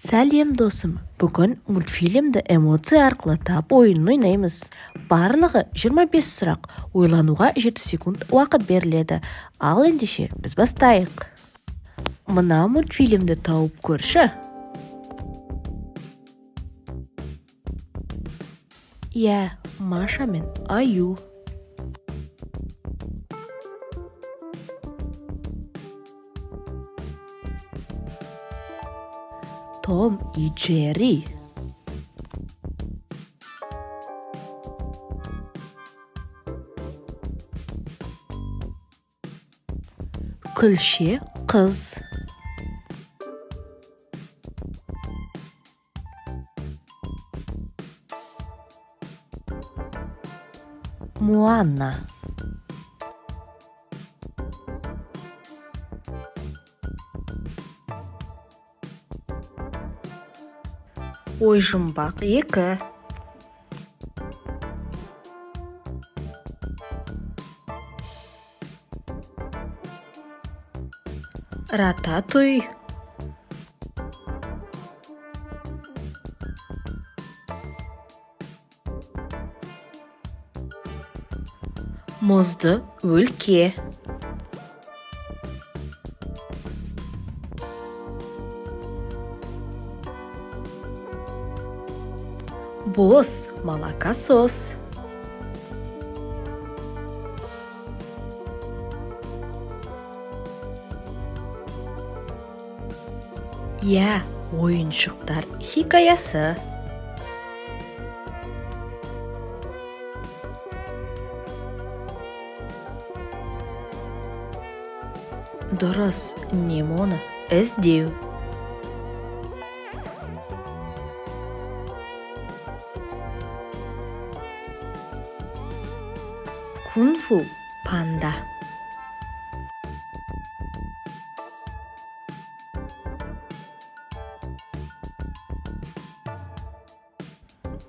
Сәлем досым, бүгін мультфильмді эмоция арқылы тап ойынын ойнаймыз. Барлығы 25 сұрақ, ойлануға 7 секунд уақыт беріледі. Ал ендеше біз бастайық. Мына мультфильмді тауып көрші. Иә, Маша мен Аю. Том и Джерри. Күлше қыз. Моана. Ой-жұмбақ 2. Рататуй. Мұзды өлке. Босс молокосос. Иә, ойыншықтар хикаясы. Дұрыс, Немоны іздеу. Кунг-фу панда.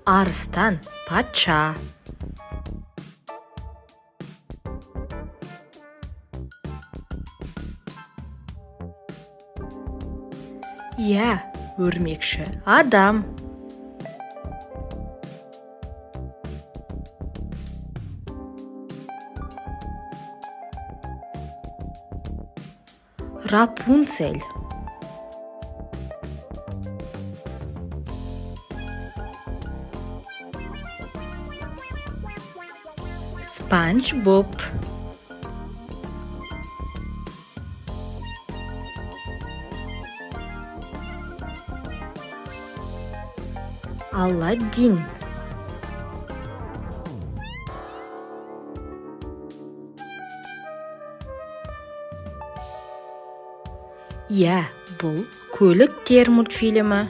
Арыстан патша. Иә, өрмекші адам. Рапунцель. Спанч Боб. Аладдин. Иә, бұл көліктер мультфильмі.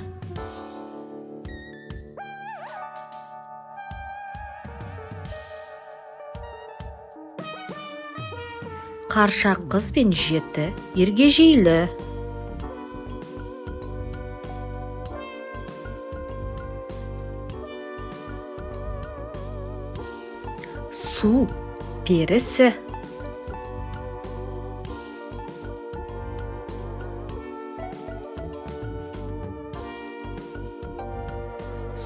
Қарша қыз бен жеті ергежейлі. Су перісі.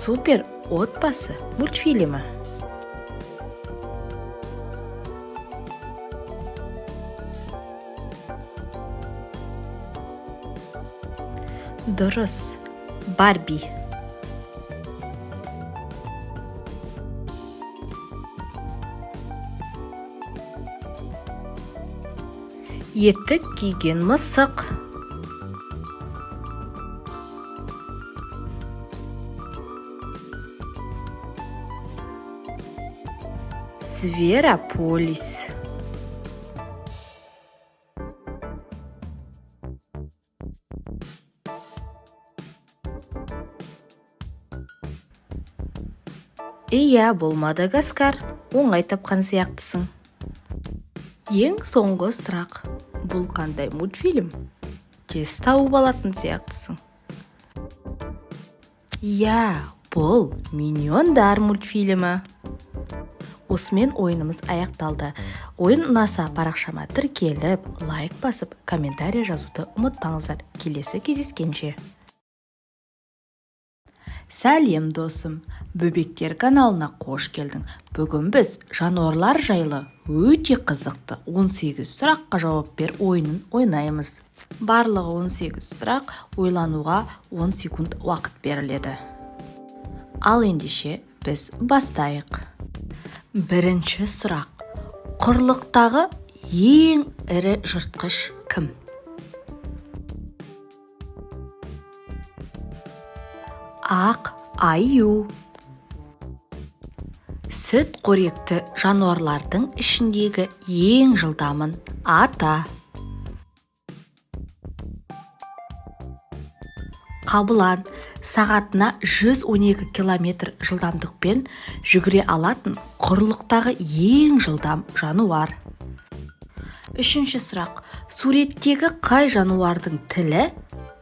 Супер отбасы мультфильмі. Дұрыс, Барби. Етік киген мысық. Зверополис. Иә, бұл Мадагаскар. Оңай тапқан сияқтысың. Ең соңғы сұрақ. Бұл қандай мультфильм? Тез тауып алатын сияқтысың. Иә, бұл Миньондар мультфильмі. Осымен ойынымыз аяқталды. Ойын ұнаса парақшама тіркеліп, лайк басып, комментарий жазуды ұмытпаңыздар. Келесі кездескенше. Сәлем досым, Бөбектер каналына қош келдің. Бүгін біз жануарлар жайлы өте қызықты 18 сұраққа жауап бер ойынын ойнаймыз. Барлығы 18 сұрақ, ойлануға 10 секунд уақыт беріледі. Ал ендеше біз бастайық. Бірінші сұрақ. Құрлықтағы ең ірі жыртқыш кім? Ақ аю. Сүт қоректі жануарлардың ішіндегі ең жылдамын ата. Қабылан сағатына 112 км жылдамдықпен жүгіре алатын құрлықтағы ең жылдам жануар. Үшінші сұрақ. Суреттегі қай жануардың тілі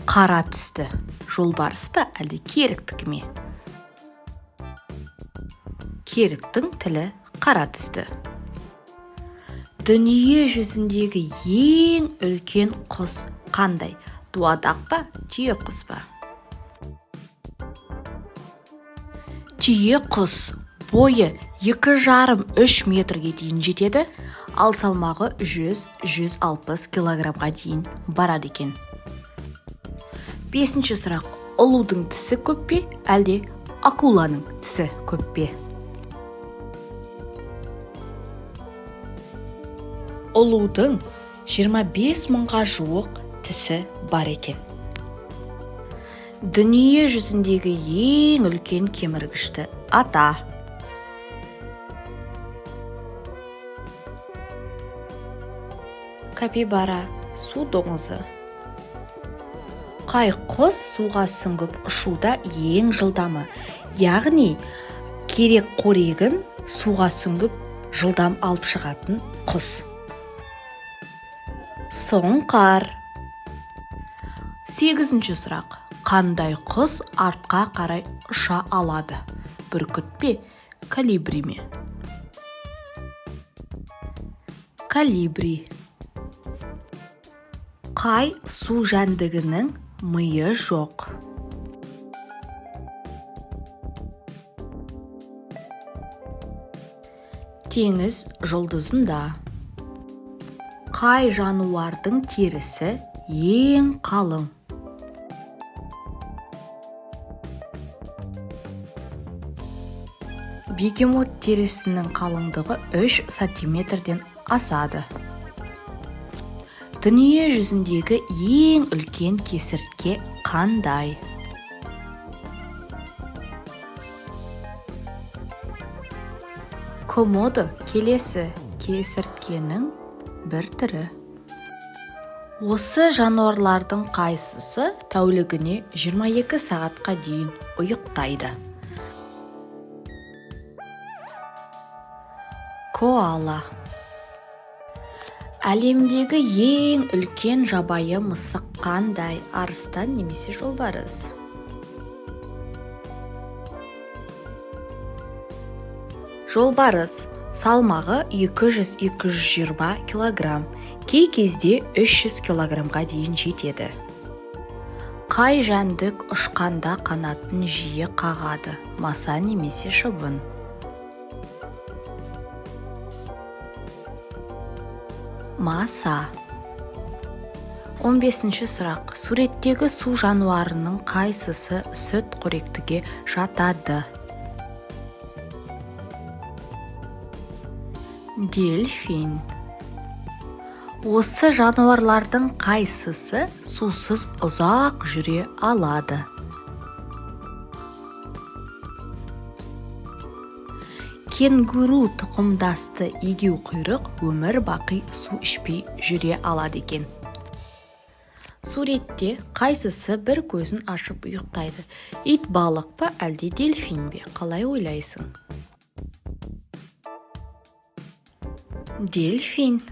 қара түсті? Жолбарыс па әлде керіктікі ме? Керіктің тілі қара түсті. Дүние жүзіндегі ең үлкен құс қандай? Дуадақ па, түйе құс па? Түйе құс бойы 2,5-3 метрге дейін жетеді, ал салмағы 100-160 килограммға дейін барады екен. Бесінші сұрақ. Ұлудың тісі көп пе, әлде акуланың тісі көп пе? Ұлудың 25 мыңға жуық тісі бар екен. Дүние жүзіндегі ең үлкен кеміргішті ата. Капибара су доңызы. Қай құс суға сүңгіп ұшуда ең жылдамы? Яғни керек қорегін суға сүңгіп жылдам алып шығатын құс. Сұңқар. Сегізінші сұрақ. Қандай құс артқа қарай ұша алады? Бүркіт пе, колибри ме? Колибри. Қай су жәндігінің миы жоқ? Теңіз жұлдызында. Қай жануардың терісі ең қалың? Бегемот терісінің қалыңдығы 3 сантиметрден асады. Дүние жүзіндегі ең үлкен кесіртке қандай? Комодо келесі кесірткенің бір түрі. Осы жануарлардың қайсысы тәулігіне 22 сағатқа дейін ұйықтайды? Коала. Әлемдегі ең үлкен жабайы мысық қандай? Арыстан немесе жолбарыс? Жолбарыс. Салмағы 200-220 килограмм, кей кезде 300 килограммға дейін жетеді. Қай жәндік ұшқанда қанатын жиі қағады? Маса немесе шыбын? Маса. 15-ші сұрақ. Суреттегі су жануарының қайсысы сүт қоректіге жатады? Дельфин. Осы жануарлардың қайсысы сусыз ұзақ жүре алады? Кенгуру тұқымдасты егеу құйрық өмір бақи су ішпей жүре алады екен. Суретте қайсысы бір көзін ашып ұйықтайды? Ит балық па, әлде дельфин бе? Қалай ойлайсың? Дельфин.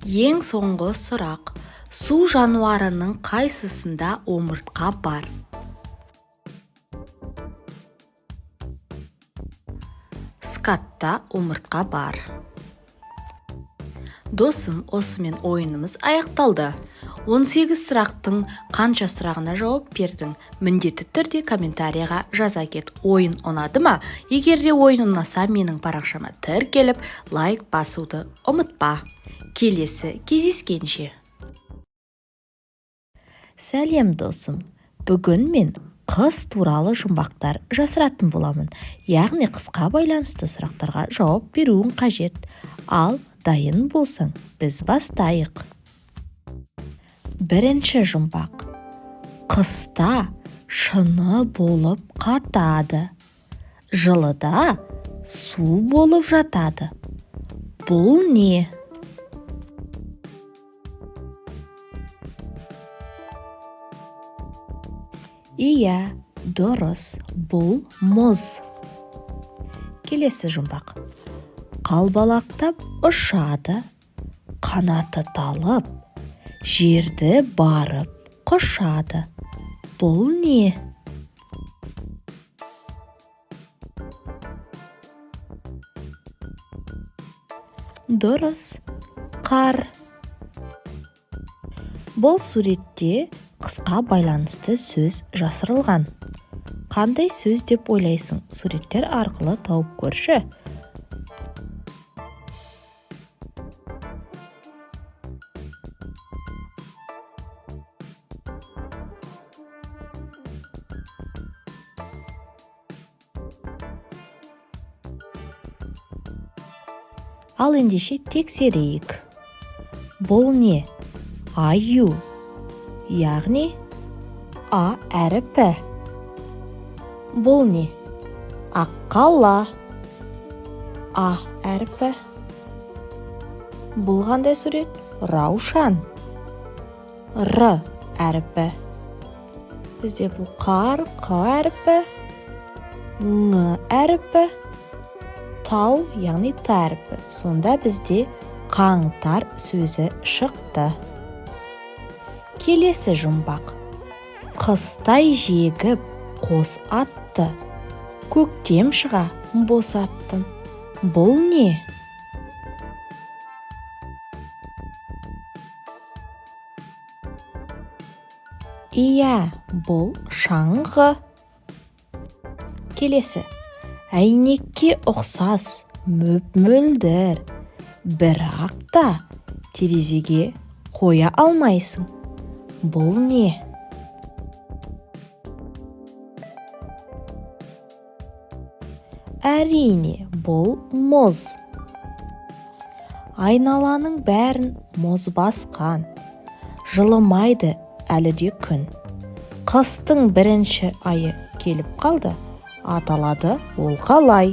Ең соңғы сұрақ. Су жануарының қайсысында омыртқа бар? Скатта омыртқа бар. Досым, осымен ойынымыз аяқталды. 18 сұрақтың қанша сұрағына жауап бердің? Міндетті түрде комментарияға жаза кет. Ойын ұнады ма? Егер де ойын ұнаса, менің парақшама тіркеліп, лайк басуды ұмытпа. Келесі кездескенше. Сәлем досым. Бүгін мен қыс туралы жұмбақтар жасыратын боламын. Яғни қысқа байланысты сұрақтарға жауап беруің қажет. Ал дайын болсаң, біз бастайық. Бірінші жұмбақ. Қыста шыны болып қатады. Жылыда су болып жатады. Бұл не? Иә, дұрыс, бұл мұз. Келесі жұмбақ. Қалбалақтап ұшады, қанаты талып, жерді барып құшады. Бұл не? Дұрыс, қар. Бұл суретте қысқа байланысты сөз жасырылған. Қандай сөз деп ойлайсың? Суреттер арқылы тауып көрші. Ал ендеше тексерейік. Бұл не? Аю. Яғни А әріпі. Бұл не? Аққала. А әріпі. Бұл қандай сурет? Раушан. Р әріпі. Бізде бұл қар, Қ әріпі. Ң әріпі. Тау, яғни Т әріпі. Сонда бізде қаңтар сөзі шықты. Келесі жұмбақ. Қыстай жегіп қос атты, көктем шыға босаттым. Бұл не? Иә, бұл шаңғы. Келесі. Әйнекке ұқсас мөп-мөлдір, бірақ та терезеге қоя алмайсың. Бұл не? Әрине, бұл мұз. Айналаның бәрін мұз басқан. Жылымайды әлі де күн. Қыстың бірінші айы келіп қалды. Аталады ол қалай?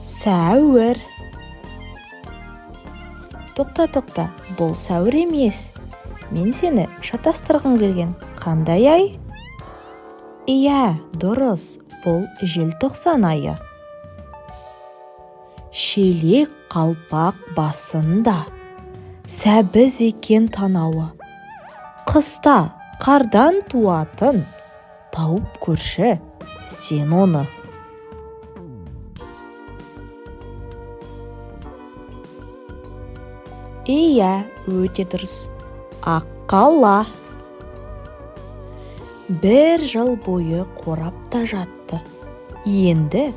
Сәуір. Тоқта, бұл сәуір емес. Мен сені шатастырғым келген. Қандай ай? Иә, дұрыс, бұл желтоқсан айы. Шелек қалпақ басында, сәбіз екен танауы. Қыста қардан туатын, тауып көрші сен оны. Иә, өте дұрыс. Аққала. Бір жыл бойы қорапта жатты. Енді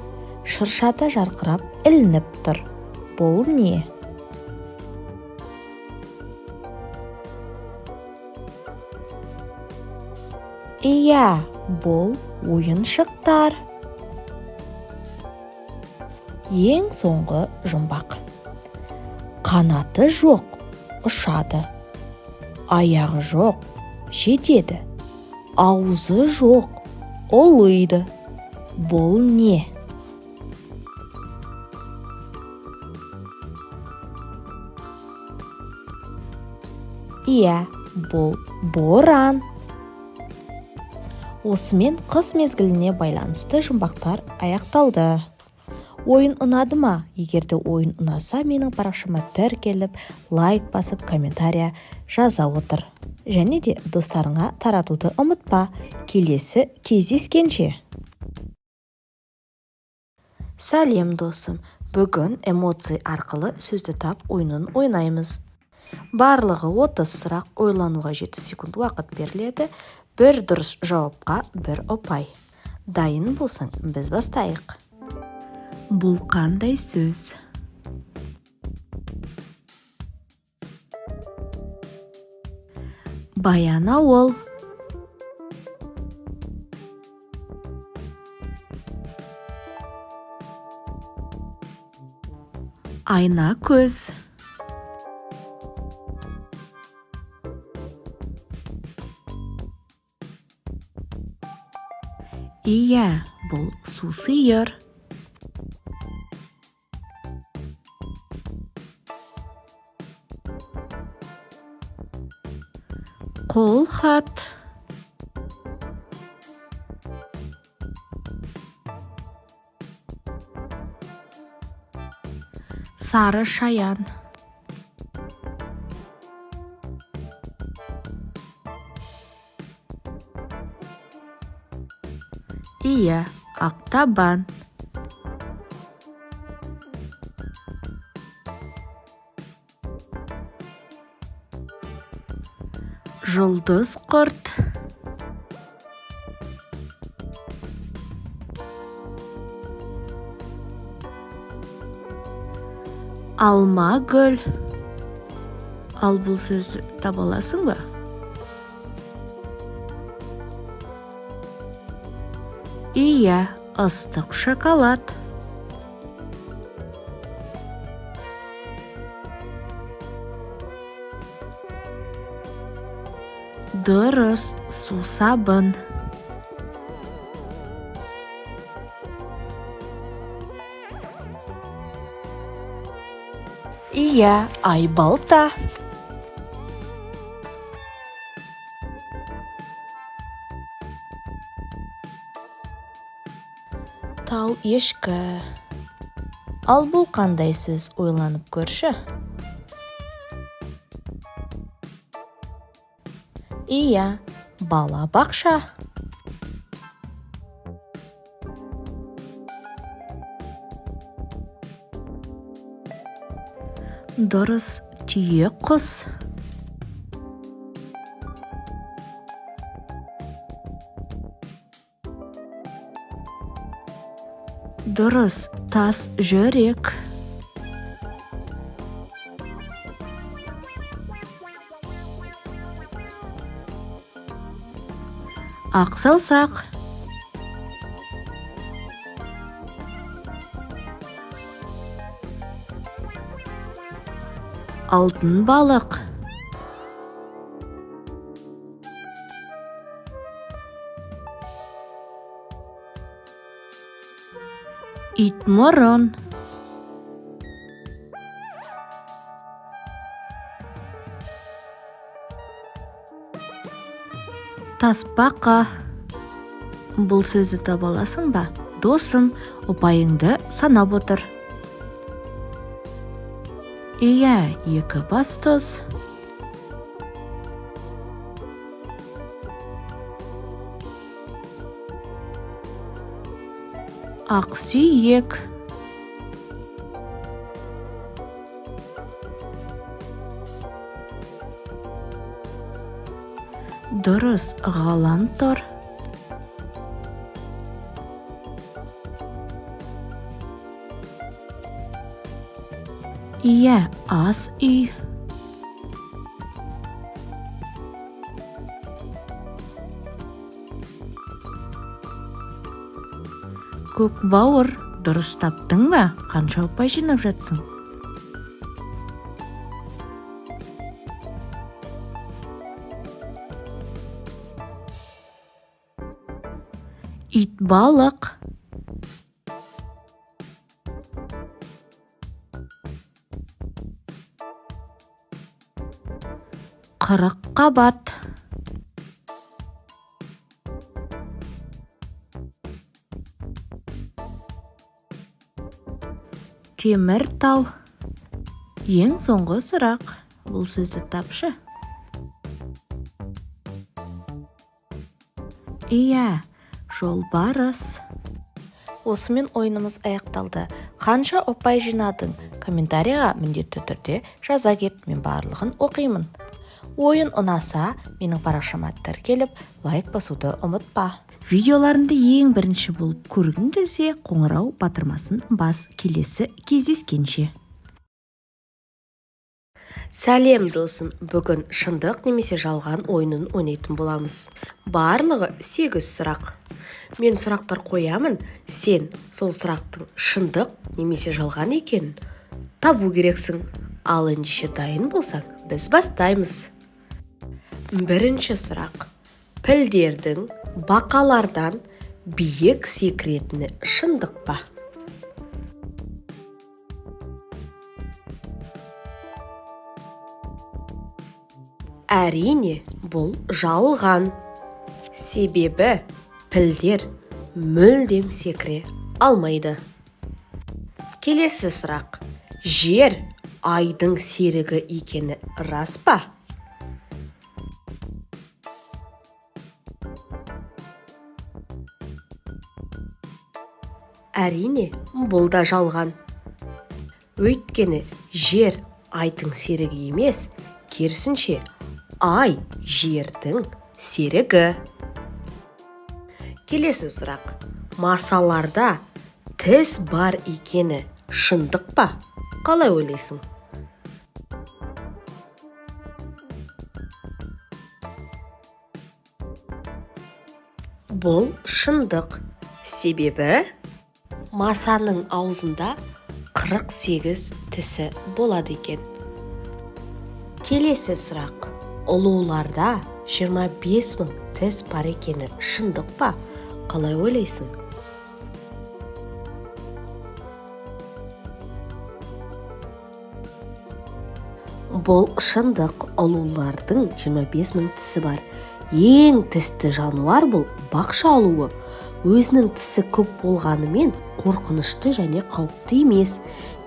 шыршада жарқырап ілініп тұр. Бұл не? Иә, бұл ойыншықтар. Ең соңғы жұмбақ. Қанаты жоқ, ұшады. Аяғы жоқ, жетеді. Аузы жоқ, ұлиды. Бұл не? Иә, бұл боран. Осымен қыс мезгіліне байланысты жұмбақтар аяқталды. Ойын ұнады ма? Егерде ойын ұнаса, менің парақшама тіркеліп, лайк басып, комментария жаза отыр. Және де достарыңа таратуды ұмытпа. Келесі кездескенше. Сәлем досым. Бүгін эмоций арқылы сөзді тап ойынын ойнаймыз. Барлығы 30 сұрақ, ойлануға 7 секунд уақыт беріледі. Бір дұрыс жауапқа бір ұпай. Дайын болсаң, біз бастайық. Бұл қандай сөз? Баянауыл. Айна көз. Иә, бұл су сиыр. Қол хат. Сары шаян. Иә, ақтабан. Жұлдыз құрт. Алма гүл. Ал бұл сөзді таба аласың ба? Иә, ыстық шоколад. Дұрыс, сусабын. Иә, айбалта. Тау ешкі. Ал бұл қандай сөз, ойланып көрші? Иә, бала бақша. Дұрыс, түйе құс. Дұрыс, тас жүрек. Ақ саусақ. Алтын балық. Итмұрын. Тасбақа. Бұл сөзді таба аласың ба? Досым, ұпайыңды санап отыр. Иә, екібастұз. Ақсүйек. Дұрыс, ғаламтор. Иә, ас үй. Көкбауыр. Дұрыс таптың ба? Қанша ұпай жинап жатсың? Итбалық. Қырық қабат. Теміртау. Ең соңғы сұрақ. Бұл сөзді тапшы. Иә, жолбарыс. Осымен ойынымыз аяқталды. Қанша ұпай жинадың? Комментарийға міндетті түрде жаза кет, мен барлығын оқимын. Ойын ұнаса, менің парақшама тіркеліп, лайк басуды ұмытпа. Видеоларымды ең бірінші болып көргің келсе, қоңырау батырмасын бас. Келесі кездескенше. Сәлем досым, бүгін шындық немесе жалған ойынын ойнайтын боламыз. Барлығы 8 сұрақ. Мен сұрақтар қоямын, сен сол сұрақтың шындық немесе жалған екенін табу керексің. Ал ендеше дайын болсаң, біз бастаймыз. Бірінші сұрақ. Пілдердің бақалардан биік секіретіні шындық па? Әрине, бұл жалған. Себебі пілдер мүлдем секіре алмайды. Келесі сұрақ. Жер айдың серігі екені рас па? Әрине, бұл да жалған. Өйткені жер айдың серігі емес, керісінше ай жердің серігі. Келесі сұрақ. Масаларда тіс бар екені шындық па? Қалай ойлайсың? Бұл шындық. Себебі масаның аузында 48 тісі болады екен. Келесі сұрақ. Ұлуларда 25 000 тіс бар екені шындық па? Қалай ойлайсың? Бұл шындық. Ұлулардың 25 000 тісі бар. Ең тісті жануар бұл бақша ұлуы. Өзінің тісі көп болғанымен қорқынышты және қауіпті емес.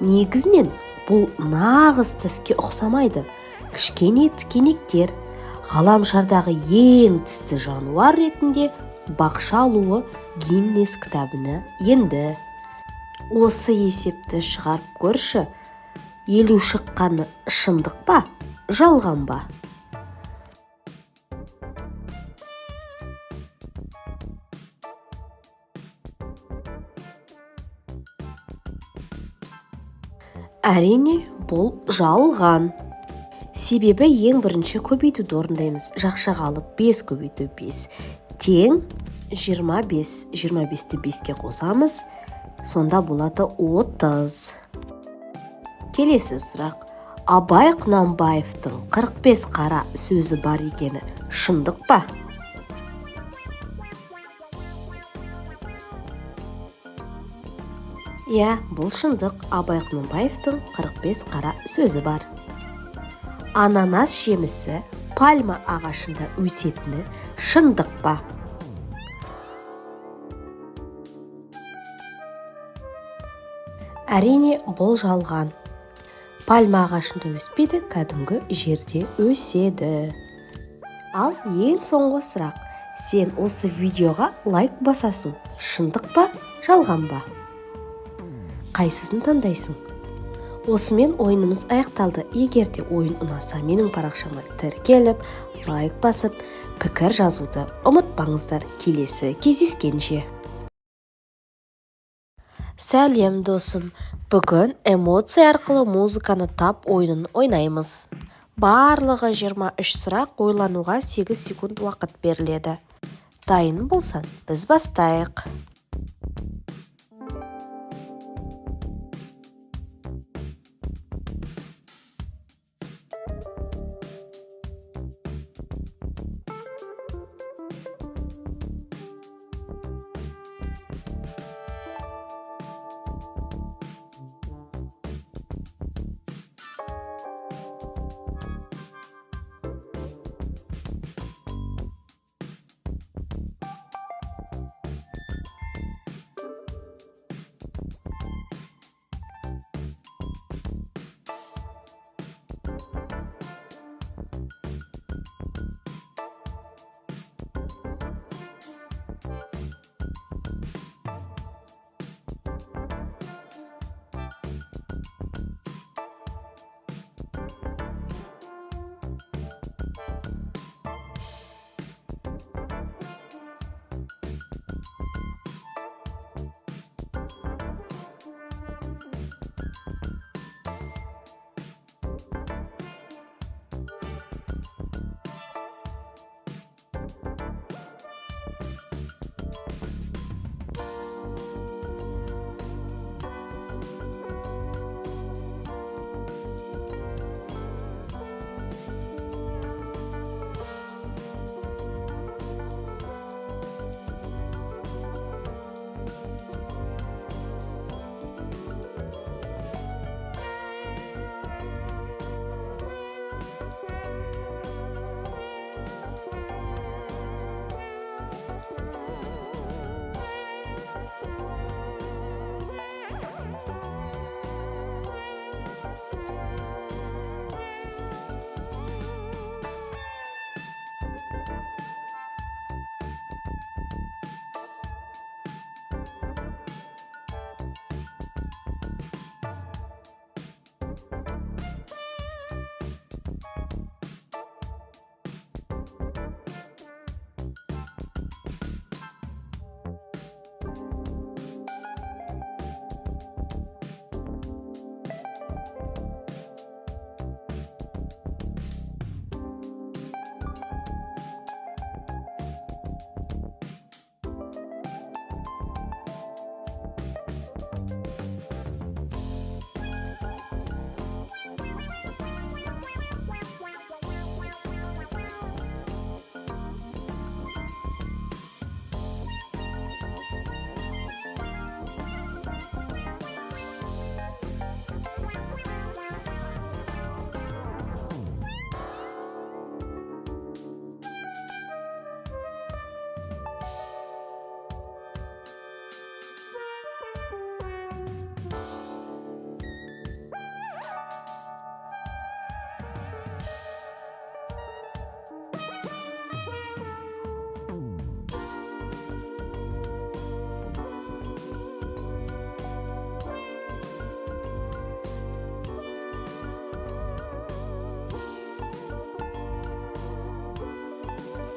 Негізінен бұл нағыз тіске ұқсамайды. Кішкене тікенектер. Ғаламшардағы ең тісті жануар ретінде бақша ұлуы Гиннес кітабына енді. Осы есепті шығарып көрші. 50 шыққаны шындық па, жалған ба? Әрине, бұл жалған. Себебі ең бірінші көбейтуді орындаймыз. Жақшаға алып 5 көбейту 5 тең 25. 25-ті 5-ке қосамыз, сонда болады 30. Келесі сұрақ. Абай Құнанбаевтың 45 қара сөзі бар екені шындық па? Иә, бұл шындық. Абай Құнанбаевтың 45 қара сөзі бар. Ананас жемісі пальма ағашында өсетіні шындық па? Әрине, бұл жалған. Пальма ағашында өспейді, кәдімгі жерде өседі. Ал ең соңғы сұрақ. Сен осы видеоға лайк басасың. Шындық па, жалған ба? Қайсысын таңдайсың? Осымен ойынымыз аяқталды. Егер де ойын ұнаса, менің парақшама тіркеліп, лайк басып, пікір жазуды ұмытпаңыздар. Келесі кездескенше. Сәлем досым, бүгін эмоция арқылы музыканы тап ойынын ойнаймыз. Барлығы 23 сұрақ, ойлануға 8 секунд уақыт беріледі. Дайын болсаң, біз бастайық.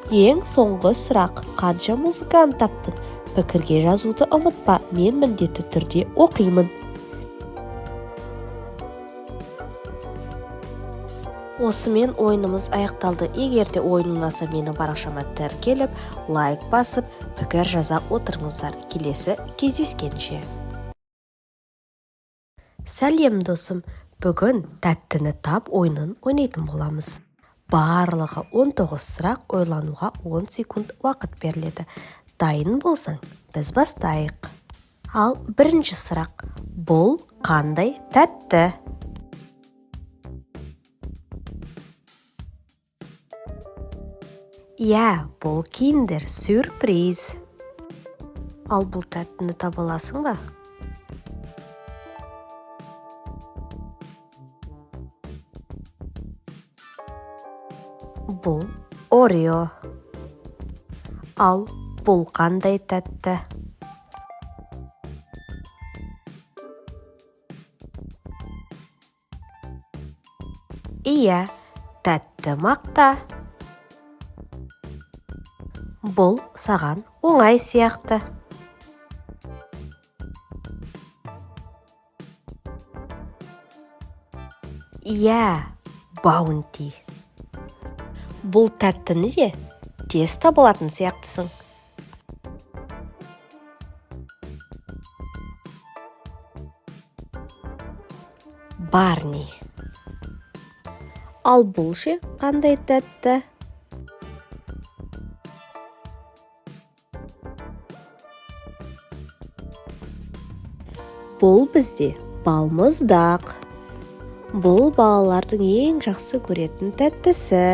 Ең соңғы сұрақ: қанша музыканы таптың? Пікірге жазуды ұмытпа, мен міндетті түрде оқимын. Осымен ойынымыз аяқталды. Егер де ойын ұнаса, менің парақшама тіркеліп, лайк басып, пікір жаза отырыңыздар. Келесі кездескенше. Сәлем досым, бүгін тәттіні тап ойынын ойнайтын боламыз. Барлығы 19 сұрақ, ойлануға 10 секунд уақыт беріледі. Дайын болсаң, біз бастайық. Ал бірінші сұрақ: бұл қандай тәтті? Иә, бұл киндер сюрприз. Ал бұл тәттіні таба аласың ба? Бұл Орео. Ал бұл қандай тәтті? Иә, тәтті мақта. Бұл саған оңай сияқты. Иә, баунти. Бұл тәттіні де тез таба алатын сияқтысың. Барни. Ал бұл ше қандай тәтті? Бұл бізде балмұздақ. Бұл балалардың ең жақсы көретін тәттісі.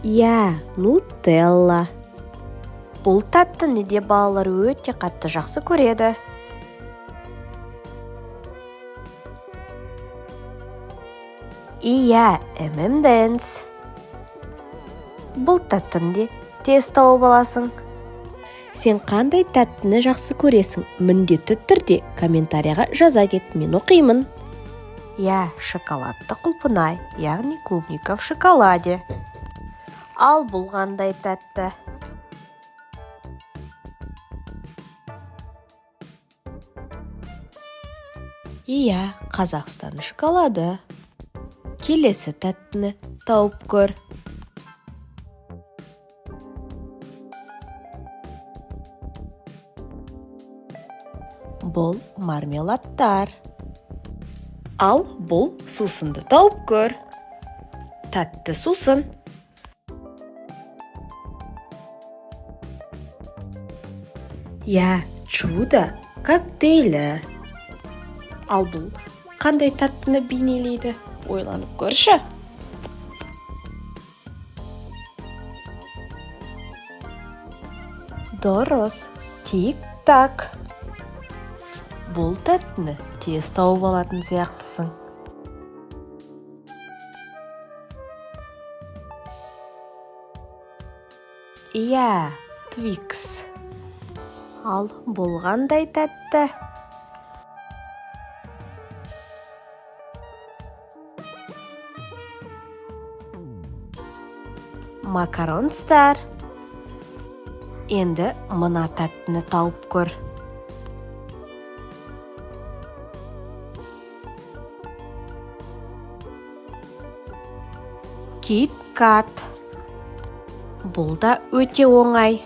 Иә, нутелла. Бұл тәттіні де балалар өте қатты жақсы көреді. Иә, M&M's. Бұл тәттіні де тез тауып аласың. Сен қандай тәттіні жақсы көресің? Міндетті түрде комментарияға жаза кет, мен оқимын. Иә, шоколадты құлпынай, яғни клубника в шоколаде. Ал бұл қандай тәтті? Иә, Қазақстан шоколады. Келесі тәттіні тауып көр. Бұл мармеладтар. Ал бұл сусынды тауып көр. Тәтті сусын. Иә, чудо коктейлі. Ал бұл қандай тәттіні бейнелейді? Ойланып көрші. Дұрыс, тик-так. Бұл тәттіні тез тауып алатын сияқтысың. Иә, Твикс. Ал бұл қандай тәтті? Макаронстар. Енді мына тәттіні тауып көр. Кит-кат. Бұл да өте оңай.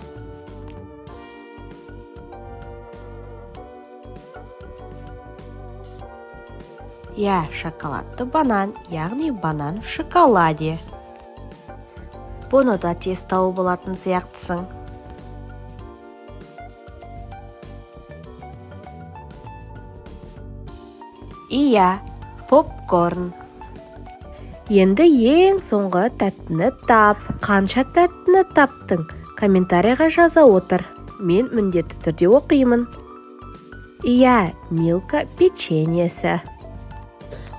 Иә, шоколадты банан, яғни банан в шоколаде. Бұны да тез тауып алатын сияқтысың. Иә, попкорн. Енді ең соңғы тәттіні тап. Қанша тәттіні таптың? Комментарийға жаза отыр. Мен міндетті түрде оқимын. Иә, Милка печеньесі.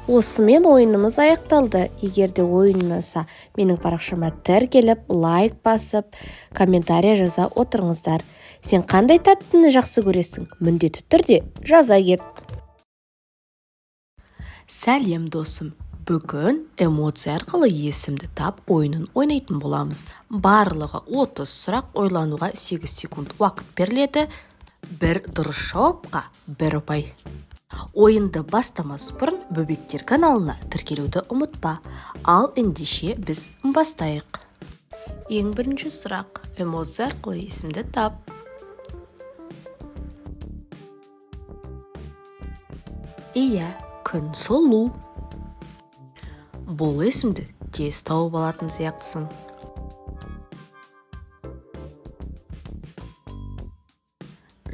Осымен ойынымыз аяқталды. Егер де ойын ұнаса, менің парақшама тіркеліп, лайк басып, комментарий жаза отырыңыздар. Сен қандай тәттіні жақсы көресің? Міндетті түрде жаза кет. Сәлем досым. Бүгін эмоция арқылы есімді тап ойынын ойнайтын боламыз. Барлығы 30 сұрақ, ойлануға 8 секунд уақыт беріледі. Бір дұрыс жауапқа 1 ұпай. Ойынды бастамас бұрын Бөбектер каналына тіркелуді ұмытпа. Ал ендеше біз бастайық. Ең бірінші сұрақ. Эмоция арқылы есімді тап. Иә, күн сұлу. Бұл есімді тез тауып алатын сияқтысың.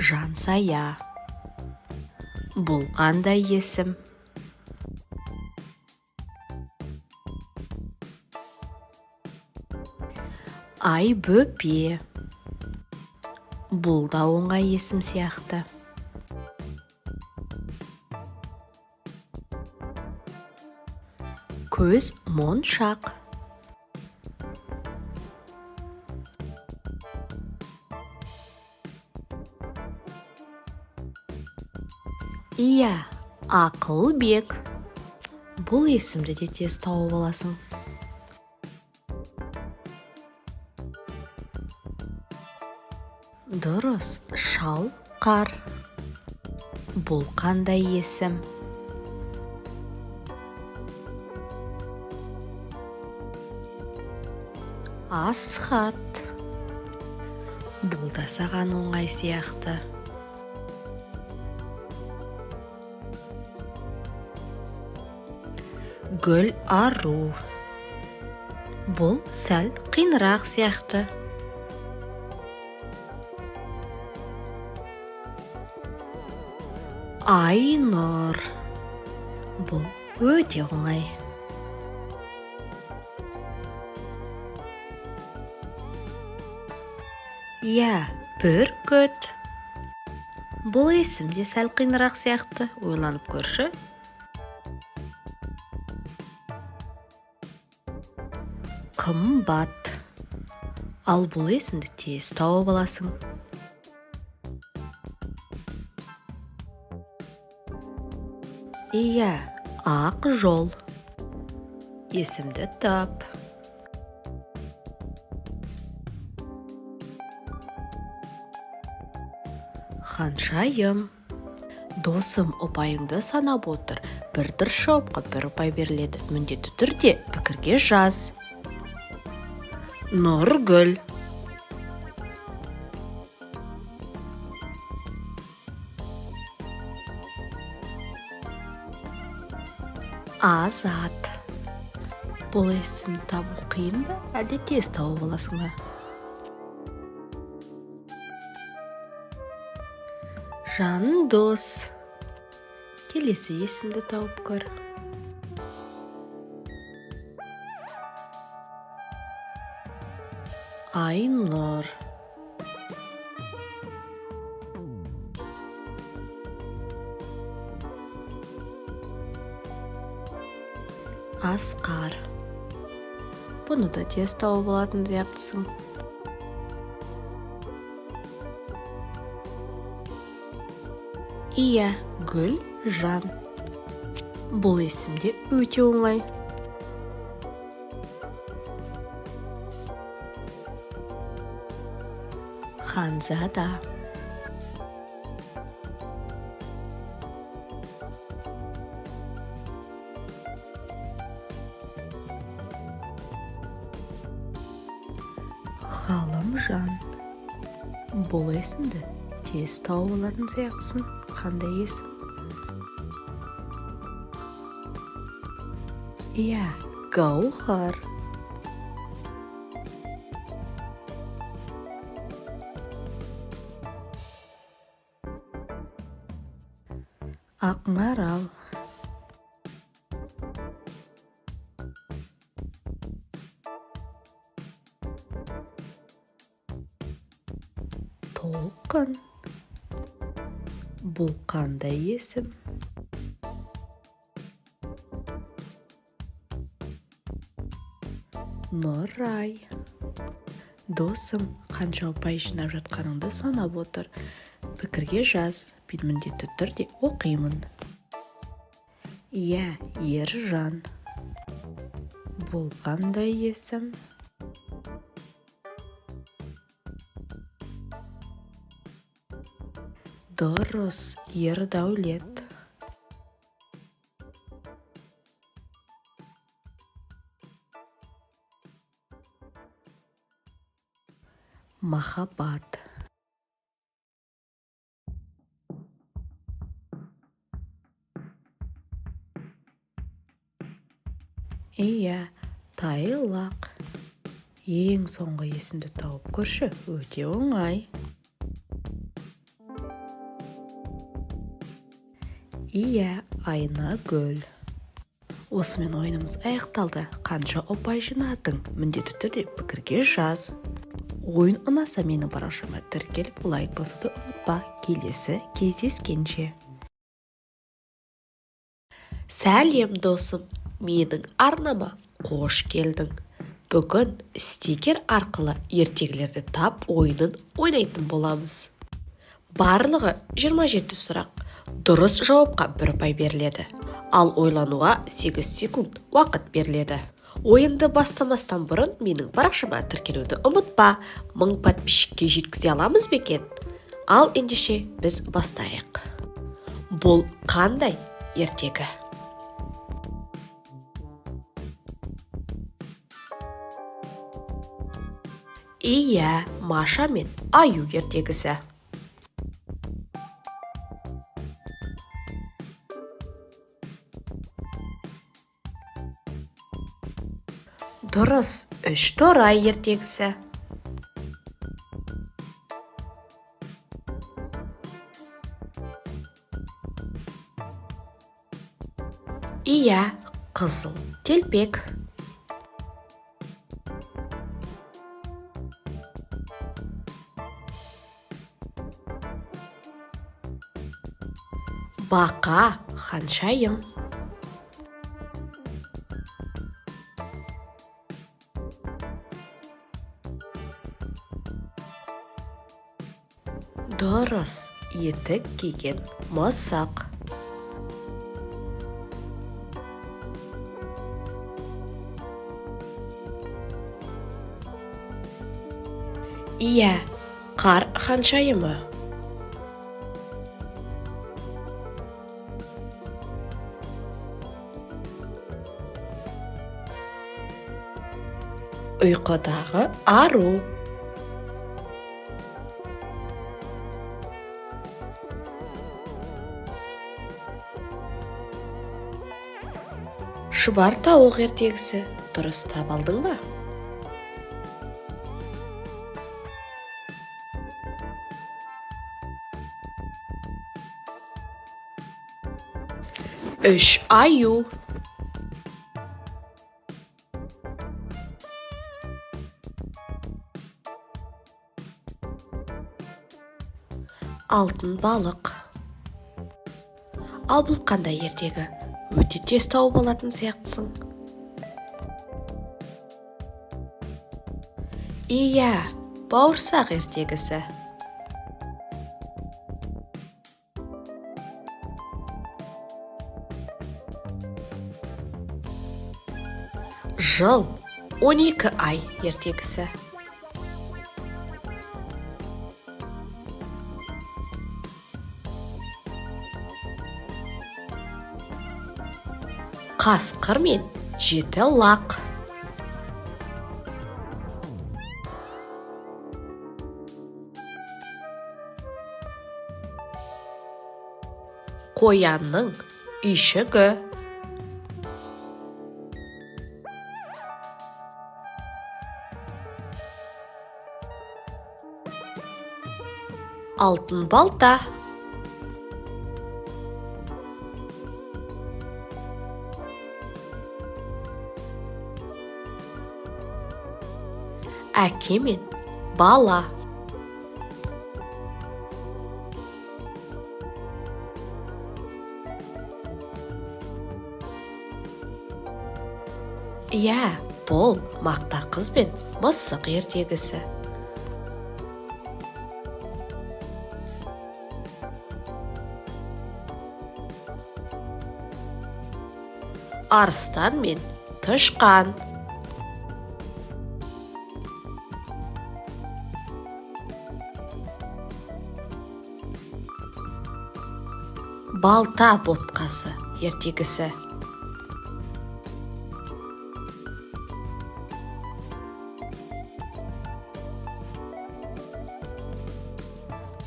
Жансая. Бұл қандай есім? Айбөпе. Бұл да оңай есім сияқты. Көз моншақ. Иә, Ақылбек. Бұл есімді де тез тауып аласың. Дұрыс, Шалқар. Бұл қандай есім? Асхат. Бұл да саған оңай сияқты. Гүл ару. Бұл сәл қиынырақ сияқты. Айнұр. Бұл өте оңай. Иә, бүркіт. Бұл есім де сәл қиынырақ сияқты. Ойланып көрші. Қымбат. Ал бұл есімді тез тауып аласың. Иә, ақ жол. Есімді тап. Ханшайым. Досым, ұпайыңды санап отыр. Бір дұрыс жауапқа 1 ұпай беріледі. Міндетті түрде пікірге жаз. Нұргүл. Азат. Бұл есім табу қиын ба, әлде тез тауып аласың ба? Жандос. Келесі есімді тауып көр. Айнұр. Асқар. Бұны да тез тауып алатын сияқтысың. Иә, Гүл Жан. Бұл есімде өте оңай. Ханзада. Ғалымжан. Бұл есімді тез тауып алатын сияқтысың. Қандай есім? Иә, Гаухар. Ақмарал. Толқын. Бұл қандай есім? Нұрай. Досым, қанша ұпай жинап жатқаныңды санап отыр. Пікірге жаз, мен міндетті түрде оқимын. Иә, Ержан. Бұл қандай есім? Дұрыс, Ердәулет. Махаббат. Иә, Тайлақ. Ең соңғы есімді тауып көрші, өте оңай. Иә, Айнагүл. Осымен ойынымыз аяқталды. Қанша ұпай жинадың? Міндетті түрде пікірге жаз. Ойын ұнаса менің парақшама тіркеліп лайк басуды ұмытпа. Келесі кездескенше. Сәлем досым, менің арнама қош келдің. Бүгін стикер арқылы ертегілерді тап ойынын ойнайтын боламыз. Барлығы 27 сұрақ. Дұрыс жауапқа 1 ұпай беріледі. Ал ойлануға 8 секунд уақыт беріледі. Ойынды бастамастан бұрын менің парақшама тіркелуді ұмытпа. 1000 подписчикке жеткізе аламыз бекен? Ал ендеше біз бастайық. Бұл қандай ертегі? Иә, Маша мен Аю ертегісі. Дұрыс, 3 торай ертегісі. Иә, қызыл телпек. Бақа, ханшайым. Дұрыс, етік киген мысық. Иә, қар ханшайымы. Ұйқыдағы ару. Шұбар тауық ертегісі. Дұрыс таба алдың ба? Үш аю. Алтын балық. Ал бұл қандай ертегі? Өте тез тауып алатын сияқтысың. Иә, бауырсақ ертегісі. Жыл 12 ай ертегісі. Қасқыр мен 7 лақ. Қоянның үйшігі. Алтын балта. Әке мен бала. Иә, бұл мақтар қыз бен мысық ертегісі. Арыстан мен тышқан. Балта ботқасы ертегісі.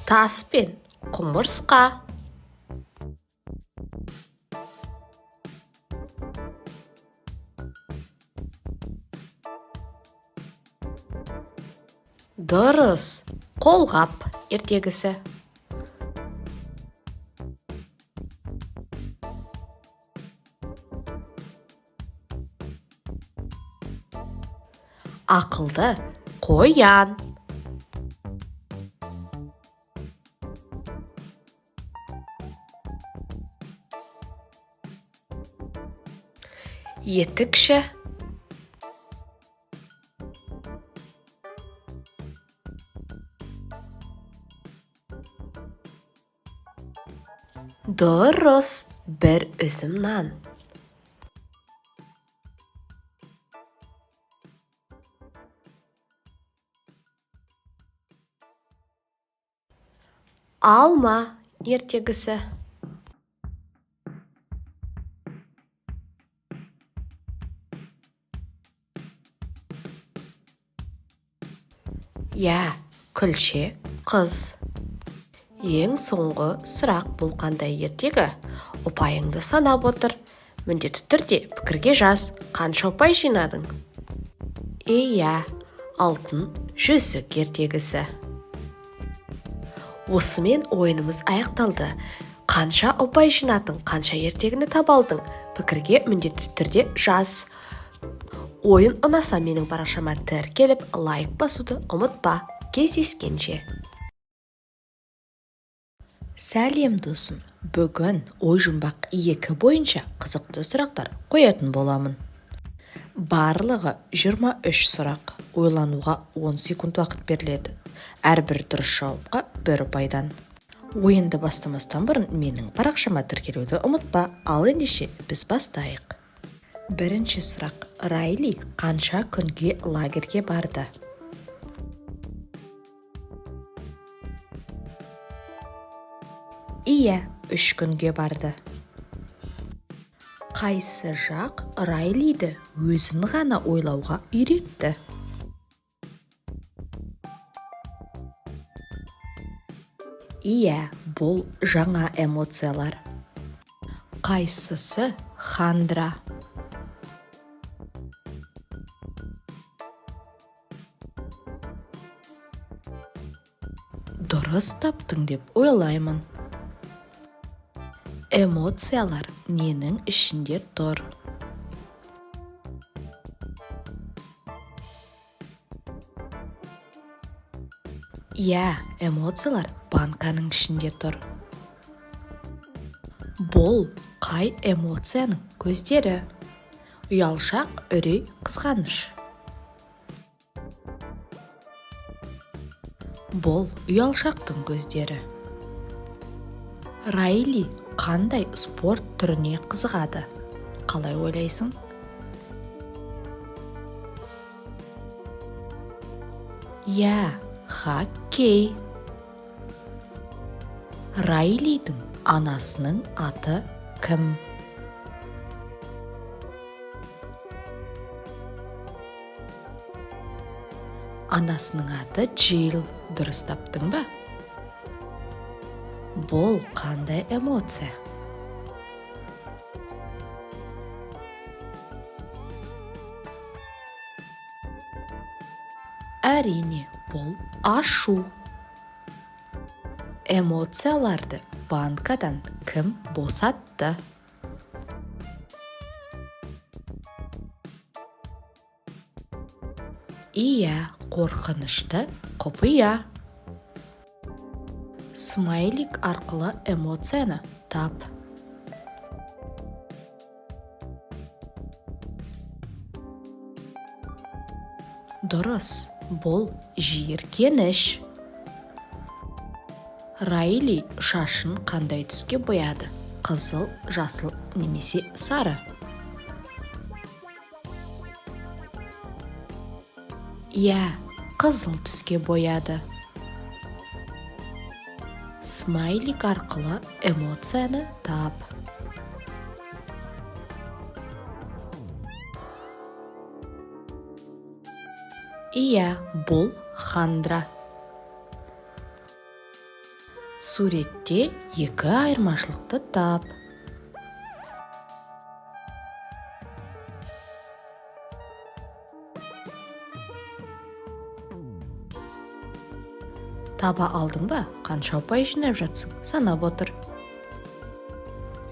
Тас пен құмырсқа. Дұрыс, қолғап ертегісі. Ақылды қоян. Етікші. Дұрыс, бір үзім нан. Алма ертегісі. Иә, күлше қыз. Ең соңғы сұрақ бұл қандай ертегі? Ұпайыңды санап отыр. Міндетті түрде пікірге жаз. Қанша ұпай жинадың? Иә, алтын жүзік ертегісі. Осымен ойынымыз аяқталды. Қанша ұпай жинадың? Қанша ертегіні таба алдың? Пікірге міндетті түрде жаз. Ойын ұнаса менің парақшама тіркеліп, лайк басуды ұмытпа. Кездескенше. Сәлем досым, бүгін ой жұмбақ 2 бойынша қызықты сұрақтар қоятын боламын. Барлығы 23 сұрақ, ойлануға 10 секунд уақыт беріледі. Әрбір дұрыс жауапқа 1 ұпайдан. Ойынды бастамастан бұрын менің парақшама тіркелуді ұмытпа, ал ендеше біз бастайық. Бірінші сұрақ, Райли қанша күнге лагерге барды? Иә, 3 күнге барды. Қайсы жақ Райлиді өзін ғана ойлауға үйретті? Иә, бұл жаңа эмоциялар. Қайсысы Хандра? Дұрыс таптың деп ойлаймын. Эмоциялар ненің ішінде тұр? Иә, эмоциялар банканың ішінде тұр. Бұл қай эмоцияның көздері? Ұялшақ, үрей, қызғаныш. Бұл ұялшақтың көздері. Райли қандай спорт түріне қызығады? Қалай ойлайсың? Иә, хоккей. Райлидің анасының аты кім? Анасының аты Джилл. Дұрыс таптың ба? Бұл қандай эмоция? Әрине, бұл ашу. Эмоцияларды банкадан кім босатты? Иә, қорқынышты құпия. Смайлик арқылы эмоцияны тап. Дұрыс, бұл жиіркеніш. Райли шашын қандай түске бояды? Қызыл, жасыл немесе сары? Иә, қызыл түске бояды. Смайлик арқылы эмоцияны тап. Иә, бұл хандра. Суретте екі айырмашылықты тап. Таба алдың ба? Қанша ұпай жинап жатсың? Санап отыр.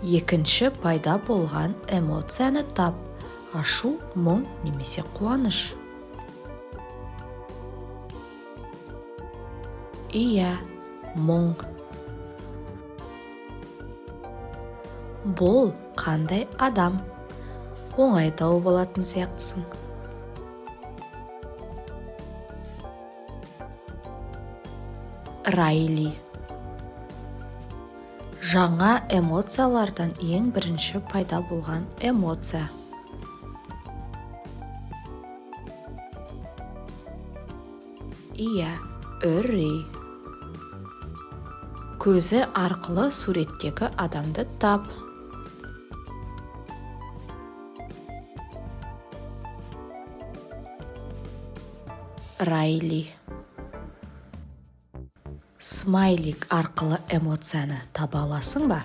Екінші пайда болған эмоцияны тап. Ашу, мұң немесе қуаныш. Иә, мұң. Бұл қандай адам? Оңай тауып алатын сияқтысың. Райли. Жаңа эмоциялардан ең бірінші пайда болған эмоция. Иә, үрей. Көзі арқылы суреттегі адамды тап. Райли. Смайлик арқылы эмоцияны таба аласың ба?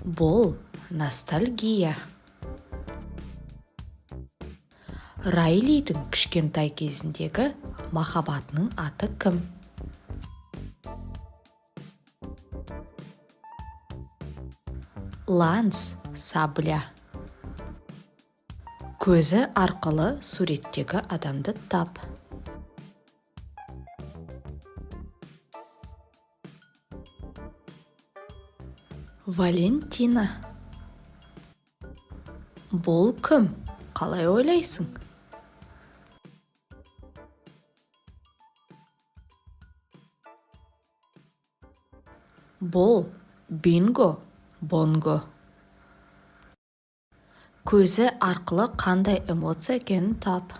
Бұл ностальгия. Райлидің кішкентай кезіндегі махаббатының аты кім? Ланс, сабля. Көзі арқылы суреттегі адамды тап. Валентина. Бұл кім? Қалай ойлайсың? Бұл бинго, бонго. Көзі арқылы қандай эмоция екенін тап.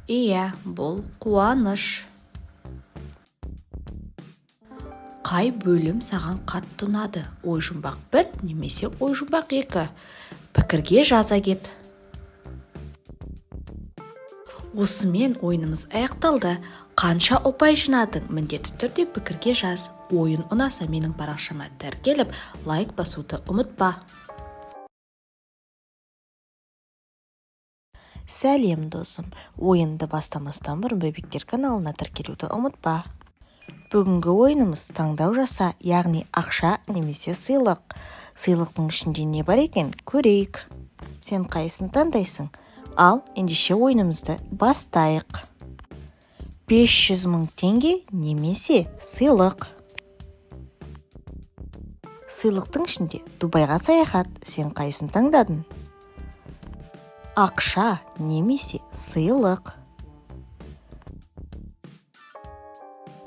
Иә, бұл қуаныш. Қай бөлім саған қатты ұнады? Ой-жұмбақ 1 немесе ой-жұмбақ 2? Пікірге жаза кет. Осымен ойынымыз аяқталды. Қанша ұпай жинадың? Міндетті түрде пікірге жаз. Ойын ұнаса менің парақшама тіркеліп, лайк басуды ұмытпа. Сәлем досым, ойынды бастамастан бұрын бөбектер каналына тіркелуді ұмытпа. Бүгінгі ойынымыз таңдау жаса, яғни ақша немесе сыйлық. Сыйлықтың ішінде не бар екен? Көрейік. Сен қайсысын таңдайсың? Ал, ендеше ойынымызды бастайық. 500 000 теңге немесе сыйлық. Сыйлықтың ішінде Дубайға саяхат. Сен қайсысын таңдадың? Ақша немесе сыйлық.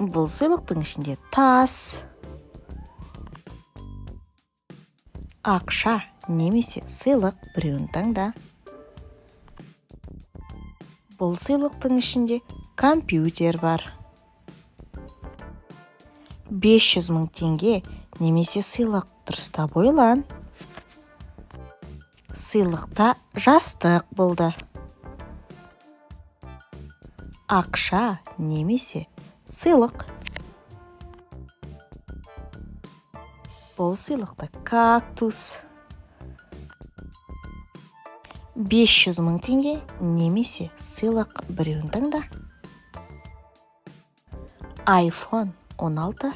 Бұл сыйлықтың ішінде тас. Ақша немесе сыйлық, біреуін таңда. Бұл сыйлықтың ішінде компьютер бар. 500 000 теңге немесе сыйлық, дұрыстап ойлан. Сыйлықта жастық болды. Ақша немесе сыйлық. Бұл сыйлықта кактус. 500 000 теңге немесе сыйлық, біреуін таңда. iPhone 16.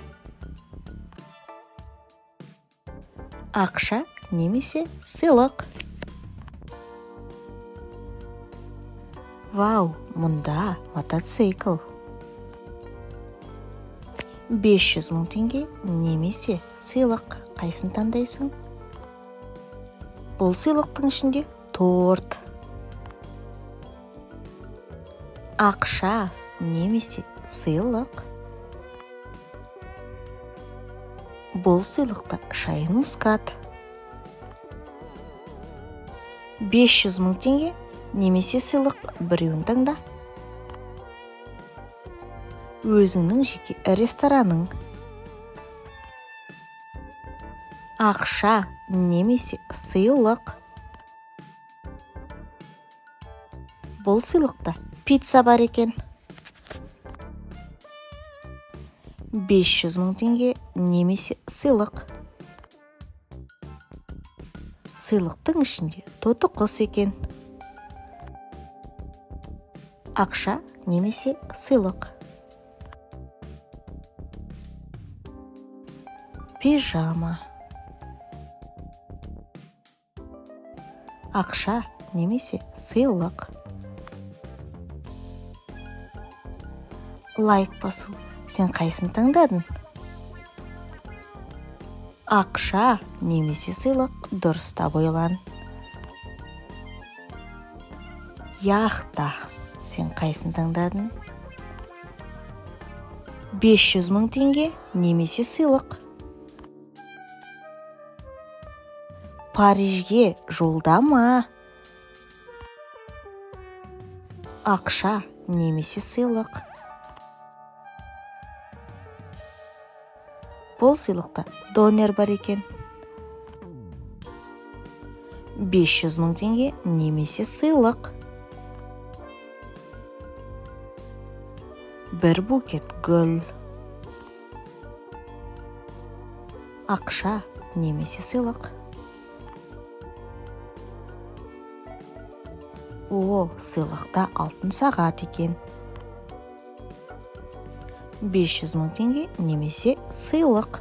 Ақша немесе сыйлық. Вау, мұнда мотоцикл. 500 мың теңге немесе сыйлық. Қайсын таңдайсың? Бұл сыйлықтың ішінде торт, ақша немесе сыйлық. Бұл сыйлықта шайын мускат. 500 мың теңге немесе сыйлық, біреуін таңда. Өзіңнің жеке рестораның. Ақша немесе сыйлық. Бұл сыйлықта пицца бар екен. 500 мың теңге немесе сыйлық. Сыйлықтың ішінде тоты құс екен. Ақша немесе сыйлық. Пижама. Ақша немесе сыйлық. Лайк басу. Сен қайсын таңдадың? Ақша немесе сыйлық, дұрыстап ойлан. Яхта. Сен қайсын таңдадың? 500 мың теңге немесе сыйлық. Парижге жолдама. Ақша немесе сыйлық. Бұл сыйлықта донер бар екен. 500 мың теңге немесе сыйлық. Бір букет гүл. Ақша немесе сыйлық. Сыйлықта алтын сағат екен. 500 мың теңге немесе сыйлық.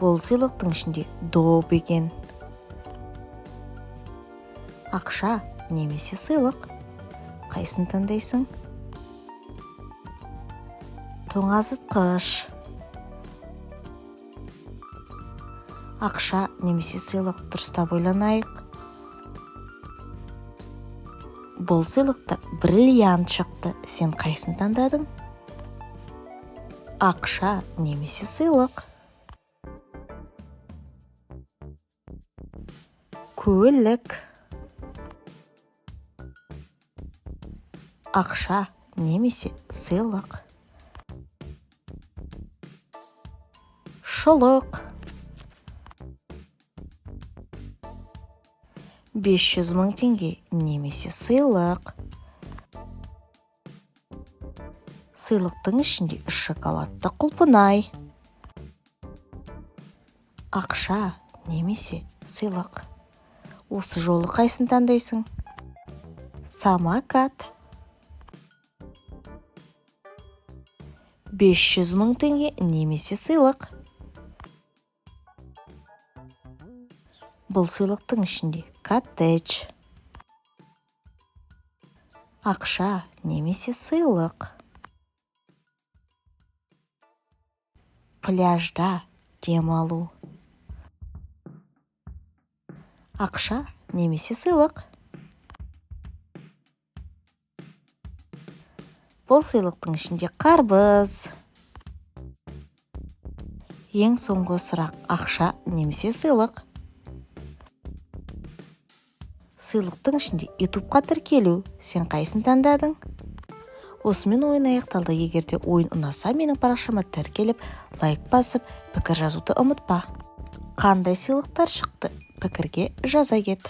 Бұл сыйлықтың ішінде доп екен. Ақша немесе сыйлық. Қайсын таңдайсың? Тоңазытқыш. Ақша немесе сыйлық, дұрыстап ойланайық. Бұл сыйлықта бриллиант шықты. Сен қайсын таңдадың? Ақша немесе сыйлық. Көлік. Ақша немесе сыйлық. Шұлық. 500 мың теңге немесе сыйлық. Сыйлықтың ішінде шоколадты құлпынай. Ақша немесе сыйлық. Осы жолы қайсын таңдайсың? Самокат. 500 мың теңге немесе сыйлық. Бұл сыйлықтың ішінде коттедж. Ақша немесе сыйлық. Пляжда демалу. Ақша немесе сыйлық. Бұл сыйлықтың ішінде қарбыз. Ең соңғы сұрақ: ақша немесе сыйлық. Сыйлықтың ішінде ютубқа тіркелу. Сен қайсын таңдадың? Осымен ойын аяқталды. Егерде ойын ұнаса, менің парақшама тіркеліп, лайк басып, пікір жазуды ұмытпа. Қандай сыйлықтар шықты? Пікірге жаза кет.